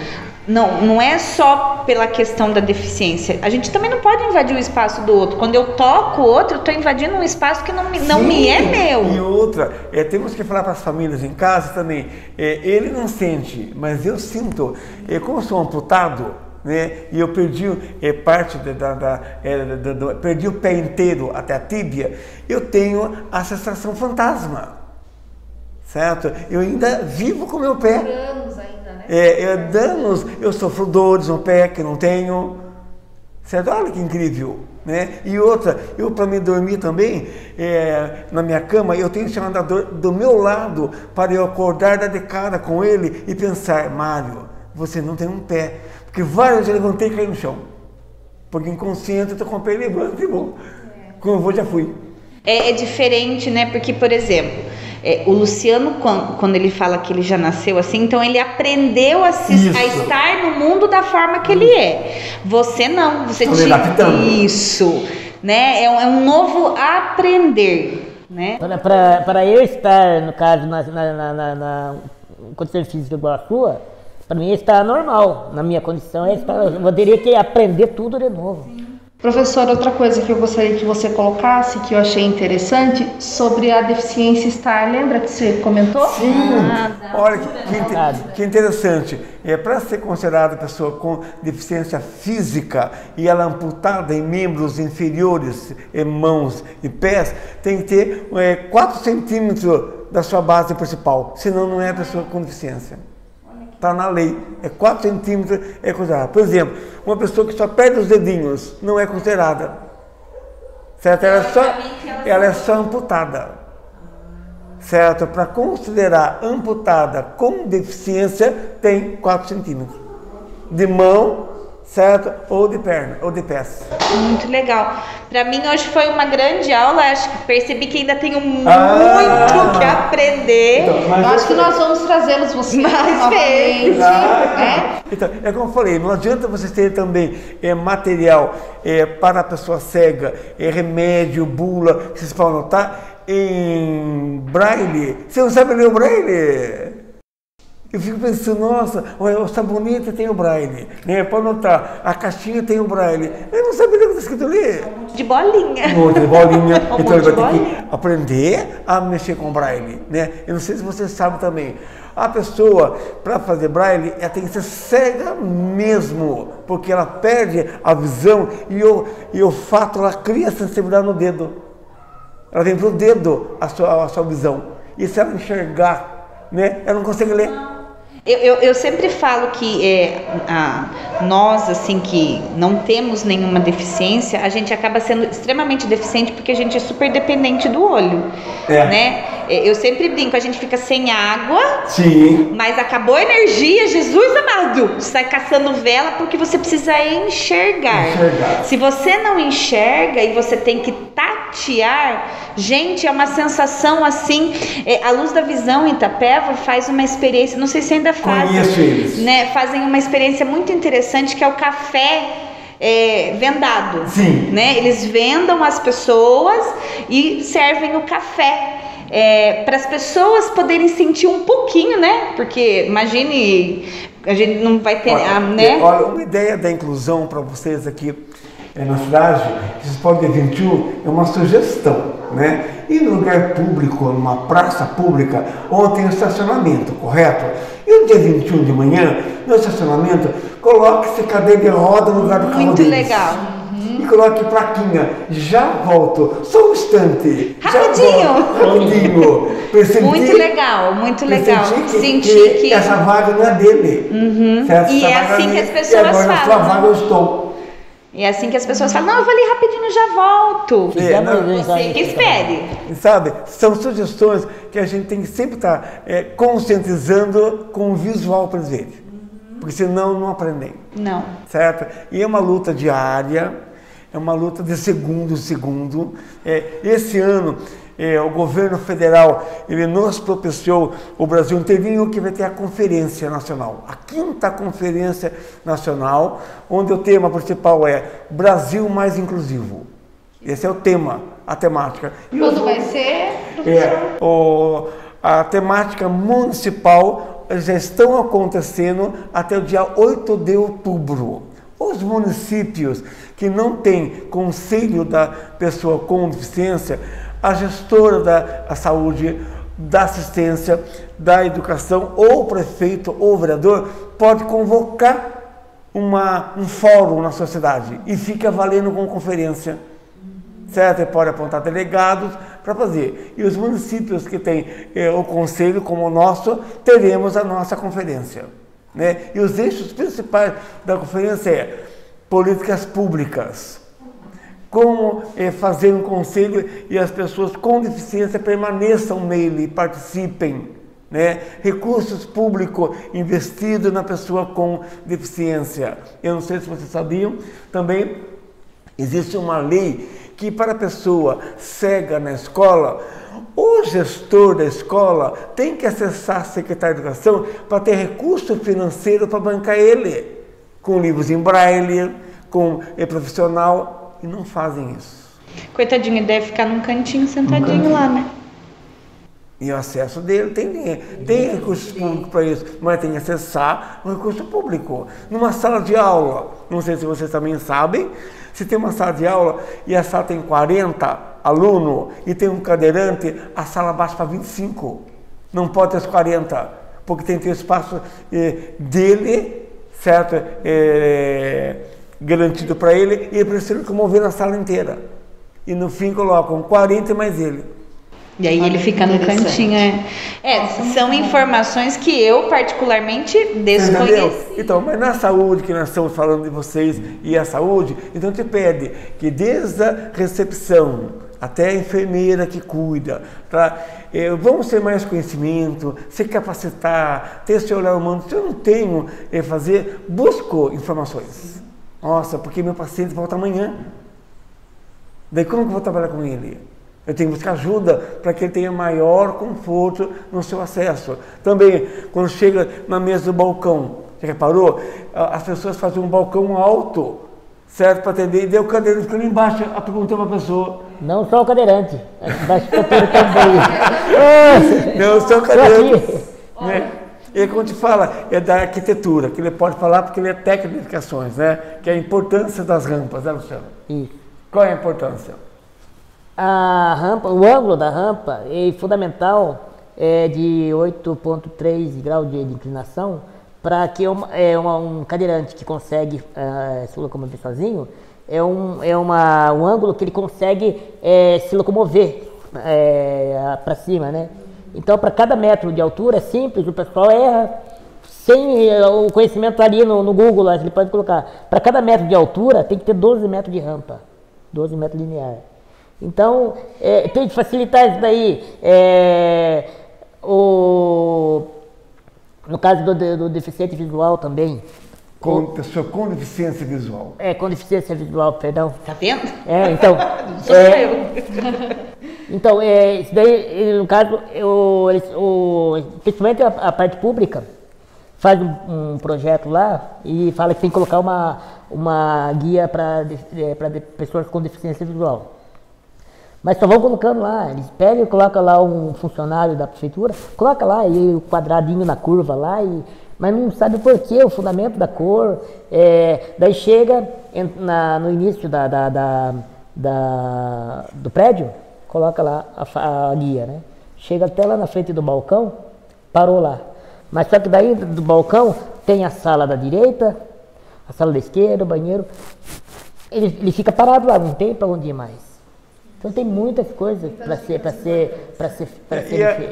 Não é só pela questão da deficiência. A gente também não pode invadir o espaço do outro. Quando eu toco o outro, eu estou invadindo um espaço que não me é meu. E outra, temos que falar para as famílias em casa também. Ele não sente, mas eu sinto. Como eu sou amputado, né, e eu perdi parte perdi o pé inteiro até a tíbia, eu tenho a sensação fantasma, certo? Eu ainda vivo com o meu pé. Anos ainda, né? Danos, eu sofro dores no pé que não tenho, certo? Olha que incrível, né? E outra, eu para me dormir também, na minha cama, eu tenho chamado a dor do meu lado para eu acordar, dar de cara com ele e pensar, Mário, você não tem um pé. Porque várias vezes eu levantei e caí no chão. Porque inconsciente eu estou com o pé levando e bom. Como eu vou, já fui. É diferente, né? Porque, por exemplo, o Luciano, quando ele fala que ele já nasceu assim, então ele aprendeu a estar no mundo da forma que ele é. Você não. Você isso, né? É um novo aprender, né? Para eu estar, no caso, na condição física igual a sua, para mim está normal. Na minha condição, eu teria que aprender tudo de novo. Professor, outra coisa que eu gostaria que você colocasse, que eu achei interessante, sobre a deficiência estar. Lembra que você comentou? Sim. Olha que interessante. Para ser considerada pessoa com deficiência física e ela amputada em membros inferiores, em mãos e pés, tem que ter 4 centímetros da sua base principal, senão não é pessoa com deficiência. Está na lei, 4 centímetros é considerada. Por exemplo, uma pessoa que só perde os dedinhos não é considerada, certo? Ela é só amputada, certo? Para considerar amputada com deficiência, tem 4 centímetros de mão, certo? Ou de perna, ou de pés. Muito legal. Para mim hoje foi uma grande aula, acho que percebi que ainda tenho muito que aprender. Então, eu acho que nós vamos trazê-los vocês mais vezes. Né? Então, como eu falei, não adianta vocês terem também material para a pessoa cega, remédio, bula, que vocês podem anotar em braille. Você não sabe ler o braille? Eu fico pensando, nossa, o sabonete tem o braille, né? Pode notar, a caixinha tem o braille. Eu não sabia o que está escrito ali. De bolinha. Um monte de bolinha. Então ele vai ter que aprender a mexer com o braille, né? Eu não sei se você sabe também. A pessoa, para fazer braille, ela tem que ser cega mesmo, porque ela perde a visão e o fato, ela cria sensibilidade no dedo. Ela vem para o dedo a sua visão. E se ela enxergar, né? Ela não consegue ler. Eu sempre falo que nós, assim, que não temos nenhuma deficiência, a gente acaba sendo extremamente deficiente porque a gente é super dependente do olho, né? Eu sempre brinco, a gente fica sem água, sim, mas acabou a energia, Jesus amado, sai caçando vela porque você precisa enxergar. Se você não enxerga e você tem que tatear, gente, é uma sensação assim, a Luz da Visão em Itapeva faz uma experiência, não sei se ainda fazem, né? Fazem uma experiência muito interessante que é o café vendado. Sim. Né? Eles vendam as pessoas e servem o café. para as pessoas poderem sentir um pouquinho, né? Porque imagine, a gente não vai ter, né? Olha, uma ideia da inclusão para vocês aqui na cidade, esse Polo Dia 21 é uma sugestão, né? E no lugar público, numa praça pública, onde tem estacionamento, correto? E no dia 21 de manhã, no estacionamento, coloque-se cadeira de roda no lugar do carro Muito deles. legal. E coloque plaquinha, já volto, só um instante. Rapidinho. Muito legal, muito legal. Sentir que essa vaga não é dele. Certo? E é assim que as pessoas falam. Na sua vaga eu estou. E é assim que as pessoas falam, não, eu vou ali rapidinho, já volto. Você que espere. Sabe, são sugestões que a gente tem que sempre estar conscientizando com o visual para eles. Porque senão não aprendem. Não. Certo? E é uma luta diária, é uma luta de segundo a segundo. Esse ano, o governo federal, ele nos propiciou, o Brasil inteirinho, que vai ter a Conferência Nacional, a 5ª Conferência Nacional, onde o tema principal é Brasil mais inclusivo. Esse é o tema, a temática. E quando vai ser, professor? A temática municipal já estão acontecendo até o dia 8 de outubro. Os municípios que não têm conselho da pessoa com deficiência, a gestora da saúde, da assistência, da educação, ou o prefeito ou o vereador pode convocar um fórum na sociedade e fica valendo com conferência, certo? Ele pode apontar delegados para fazer. E os municípios que têm o conselho como o nosso, teremos a nossa conferência, né? E os eixos principais da conferência é políticas públicas, como fazer um conselho e as pessoas com deficiência permaneçam nele e participem, né? Recursos públicos investidos na pessoa com deficiência. Eu não sei se vocês sabiam, também existe uma lei que para a pessoa cega na escola, o gestor da escola tem que acessar a Secretaria de Educação para ter recurso financeiro para bancar ele, com livros em braille, com profissional. E não fazem isso. Coitadinho, deve ficar num cantinho sentadinho lá, né? E o acesso dele tem dinheiro, tem recursos públicos para isso, mas tem que acessar o recurso público. Numa sala de aula, não sei se vocês também sabem, se tem uma sala de aula e a sala tem 40 alunos e tem um cadeirante, a sala baixa para 25. Não pode ter os 40, porque tem que ter espaço dele, certo? Garantido para ele, e ele precisa comover na sala inteira. E no fim colocam 40 mais ele. E aí ele fica no cantinho. São informações que eu particularmente desconheço. Então, mas na saúde, que nós estamos falando de vocês e a saúde, então te pede que desde a recepção até a enfermeira que cuida, vamos ter mais conhecimento, se capacitar, ter esse olhar humano. Se eu não tenho busco informações. Nossa, porque meu paciente volta amanhã. Daí como que eu vou trabalhar com ele? Eu tenho que buscar ajuda para que ele tenha maior conforto no seu acesso. Também, quando chega na mesa do balcão, já reparou? As pessoas fazem um balcão alto, certo? Para atender, e daí o cadeirante fica ali embaixo, perguntando para a pessoa. Não só o cadeirante, embaixo do também. Não só o cadeirante. Né? E quando te fala, é da arquitetura, que ele pode falar porque ele é técnico de edificações, né? Que é a importância das rampas, né, Luciano? Isso. Qual é a importância? A rampa, o ângulo da rampa é fundamental, de 8,3 graus de inclinação, para que um cadeirante que consegue se locomover sozinho, um ângulo que ele consegue se locomover para cima, né? Então, para cada metro de altura, é simples, o pessoal erra, sem o conhecimento ali no Google, lá, ele pode colocar. Para cada metro de altura, tem que ter 12 metros de rampa, 12 metros linear. Então, tem que facilitar isso daí. No caso do deficiente visual também. Pessoa com deficiência visual. Com deficiência visual, perdão. Tá vendo? Então. Então, isso daí, no caso, principalmente a parte pública, faz um projeto lá e fala que tem que colocar uma guia para pessoas com deficiência visual. Mas só vão colocando lá, eles pegam e colocam lá um funcionário da prefeitura, coloca lá e o quadradinho na curva lá, mas não sabe o porquê, o fundamento da cor. Daí chega no início do prédio, coloca lá a guia, né? Chega até lá na frente do balcão, parou lá. Mas só que daí do balcão tem a sala da direita, a sala da esquerda, o banheiro. Ele fica parado lá, não tem para onde ir mais. Então tem muitas coisas para ser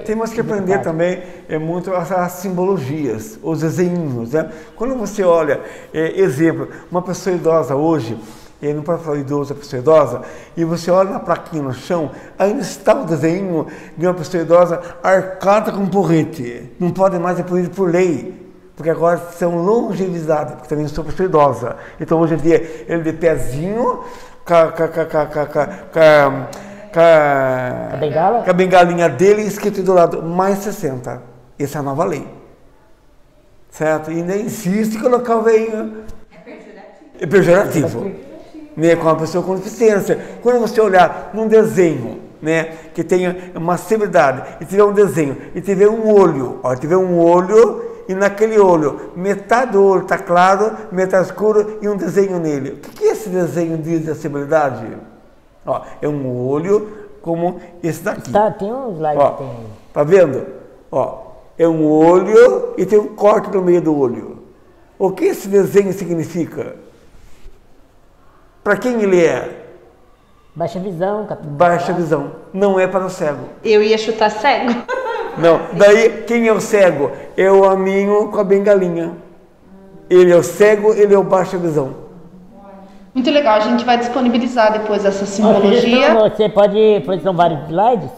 temos que aprender também muito as simbologias, os desenhos, né? Quando você olha, exemplo, uma pessoa idosa hoje, não pode falar idoso, a pessoa idosa, e você olha na plaquinha no chão, ainda está o desenho de uma pessoa idosa arcada com porrete. Não pode mais ser punido por lei, porque agora são longevidade, porque também sou pessoa idosa. Então hoje em dia ele de pezinho, com a bengalinha dele escrito do lado, mais 60. Essa é a nova lei. Certo? E ainda insiste em colocar o veinho. É pejorativo. Né, com uma pessoa com deficiência. Quando você olhar num desenho, né, que tenha uma celebridade, e tiver um desenho, e tiver um olho, e naquele olho, metade do olho está claro, metade escuro, e um desenho nele. O que esse desenho diz da celebridade? É um olho como esse daqui. Tem um slide que tem. Tá vendo? É um olho e tem um corte no meio do olho. O que esse desenho significa? Para quem ele é? Baixa visão, Baixa visão. Não é para o cego. Eu ia chutar cego. Não. Daí, quem é o cego? É o hominho com a bengalinha. Ele é o cego, ele é o baixa visão. Muito legal. A gente vai disponibilizar depois essa simbologia. Você pode, são vários slides,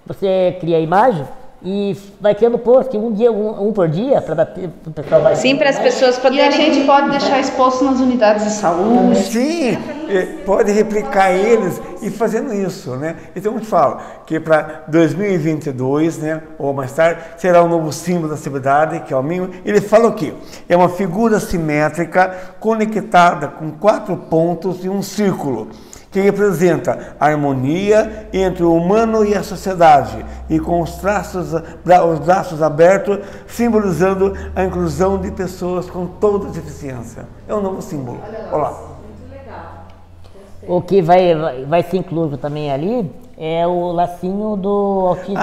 você cria a imagem e vai criando post, um por dia, para dar tempo o pessoal vai. Sim, para as pessoas poderem. E a gente pode deixar exposto nas unidades de saúde. Sim, pode replicar eles e fazendo isso, né? Então eu te falo que para 2022, né, ou mais tarde, será um novo símbolo da cidade, que é o mínimo. Ele fala o quê? É uma figura simétrica conectada com 4 pontos e um círculo, que representa a harmonia entre o humano e a sociedade, e com os braços abertos, simbolizando a inclusão de pessoas com toda deficiência. É um novo símbolo. Olha lá. O que vai ser incluso também ali é o lacinho do autismo.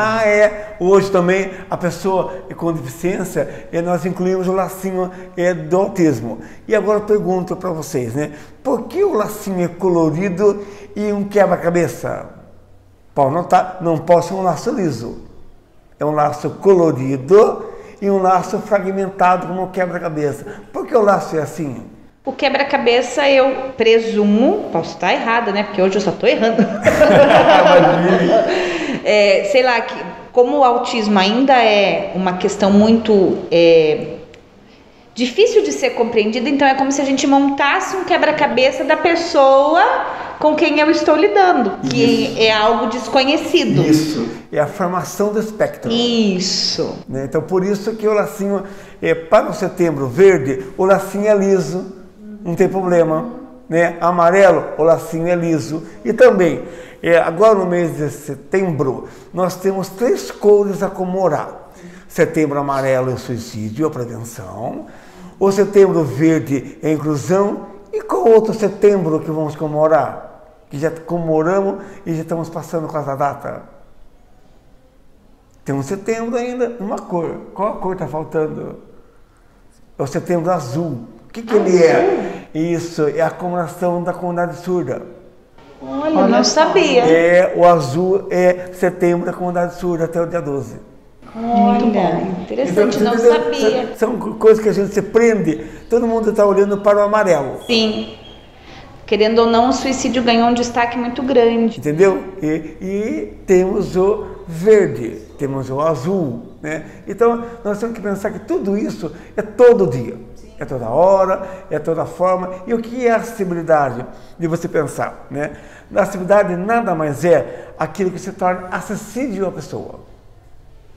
Hoje também a pessoa com deficiência, nós incluímos o lacinho do autismo. E agora eu pergunto para vocês, né? Por que o lacinho é colorido e um quebra-cabeça? Pode notar, não pode ser um laço liso. É um laço colorido e um laço fragmentado como um quebra-cabeça. Por que o laço é assim? O quebra-cabeça, eu presumo, posso estar errada, né? Porque hoje eu só estou errando. Sei lá, como o autismo ainda é uma questão muito difícil de ser compreendida, então é como se a gente montasse um quebra-cabeça da pessoa com quem eu estou lidando, que é algo desconhecido. Isso, é a formação do espectro. Isso. Né? Então, por isso que o lacinho, para o Setembro Verde, o lacinho é liso, não tem problema, né? Amarelo, o lacinho é liso. E também, agora no mês de setembro, nós temos 3 cores a comemorar. Setembro amarelo é o suicídio, a prevenção. O setembro verde é a inclusão. E qual outro setembro que vamos comemorar? Que já comemoramos e já estamos passando com essa data. Tem um setembro ainda, uma cor. Qual a cor está faltando? É o setembro azul. O que ele é? Isso, é a comemoração da comunidade surda. Olha, não sabia. O azul é setembro da comunidade surda até o dia 12. Muito bom. Interessante, então, não sabia. São coisas que a gente se prende. Todo mundo está olhando para o amarelo. Sim. Querendo ou não, o suicídio ganhou um destaque muito grande. Entendeu? E temos o verde, temos o azul, né? Então, nós temos que pensar que tudo isso é todo dia. É toda hora, é toda forma. E o que é a acessibilidade de você pensar, né? A acessibilidade nada mais é aquilo que se torna acessível à pessoa.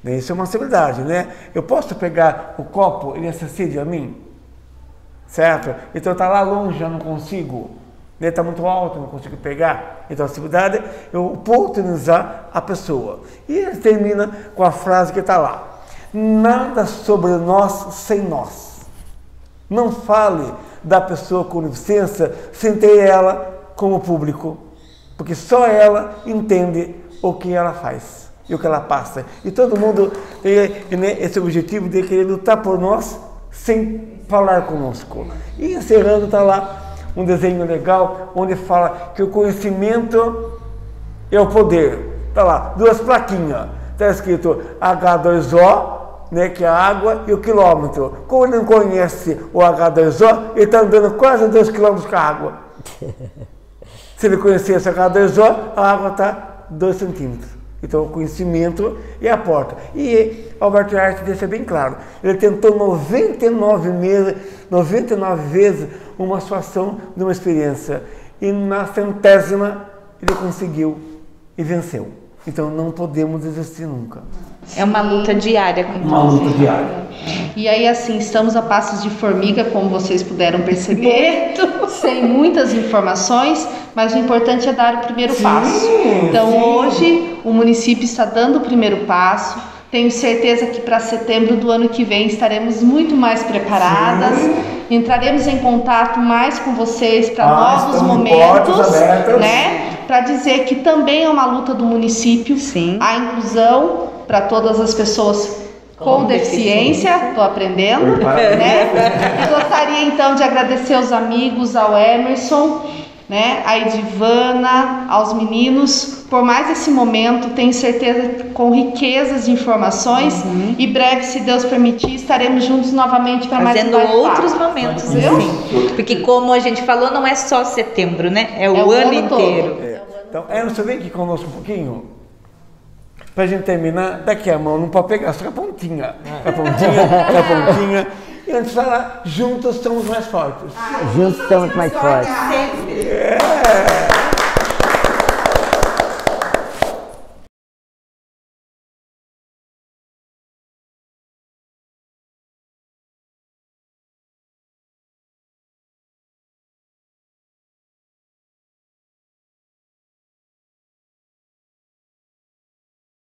Isso é uma acessibilidade, né? Eu posso pegar o copo, ele é acessível a mim? Certo? Então está lá longe, eu não consigo. Ele está muito alto, não consigo pegar. Então a acessibilidade é eu oportunizar a pessoa. E ele termina com a frase que está lá. Nada sobre nós sem nós. Não fale da pessoa com deficiência sem ter ela como público. Porque só ela entende o que ela faz e o que ela passa. E todo mundo tem esse objetivo de querer lutar por nós sem falar conosco. E encerrando está lá um desenho legal onde fala que o conhecimento é o poder. Está lá, 2 plaquinhas. Está escrito H2O, né, que é a água, e o quilômetro. Como ele não conhece o H2O, ele está andando quase 2 quilômetros com a água. Se ele conhecesse o H2O, a água está 2 centímetros. Então, o conhecimento é a porta. E Albert Einstein deixa bem claro. Ele tentou 99 vezes uma situação de uma experiência. E na 100ª ele conseguiu e venceu. Então, não podemos desistir nunca. É uma luta diária com Uma luta diária. E aí, assim, estamos a passos de formiga, como vocês puderam perceber, sem muitas informações, mas o importante é dar o primeiro passo. Então, hoje, o município está dando o primeiro passo. Tenho certeza que para setembro do ano que vem estaremos muito mais preparadas. Entraremos em contato mais com vocês para novos momentos, né? Para dizer que também é uma luta do município. Sim. A inclusão para todas as pessoas com deficiência, estou aprendendo, né? E gostaria então de agradecer aos amigos, ao Emerson, né? A Edivana, aos meninos, por mais esse momento. Tenho certeza com riquezas de informações. E breve, se Deus permitir, estaremos juntos novamente para mais um fazendo outros momentos, viu? Assim. Porque como a gente falou, não é só setembro, né? É o ano inteiro. Então, Emerson, vem aqui conosco um pouquinho. Para a gente terminar, daqui a mão, não pode pegar, só a pontinha. A pontinha. E antes de falar, juntos somos mais fortes. Juntos estamos mais fortes. É.